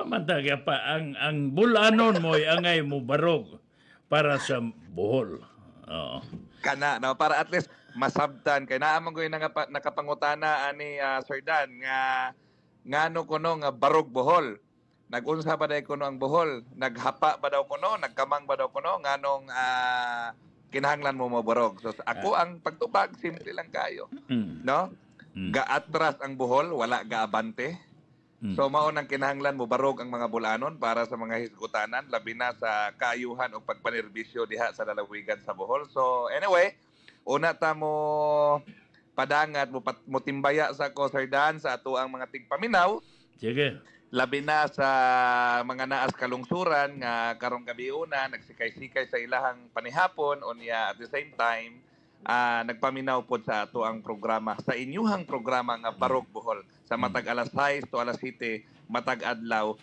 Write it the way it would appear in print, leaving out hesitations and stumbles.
Pamantagya pa ang bulanon mo'y angay mo barog para sa buhol. Oo. Kana no para at least masabtan kay naa man gyud nakapangutana ani Sir Dan nga ngano kuno nga barog Bohol. Nag-unsa ba day kuno ang Bohol? Naghapa ba daw kuno? Nagkamang ba daw kuno? Nganong kinahanglan mo mabarog? So Ah, ako ang pagtubag simple lang kayo, mm, no? mm, Gaatras ang Bohol, wala gaabante. mm. So mao nang kinahanglan mo barog ang mga bulanon para sa mga hisgutanan labi na sa kaayuhan o pagpanerbisyo diha sa lalawigan sa Bohol. So anyway, una ta mo padangat mo timbaya sa ko Sir Dan sa ato ang mga tigpaminaw Sige. labi na sa mga naas kalungsuran nga karong gabi una nagsikay-sikay sa ilahang panihapon unya at the same time nagpaminaw pod sa ato ang programa sa inyuhang programa nga Mm, Barog Bohol sa mm. matag alas 6 to alas 7 matag adlaw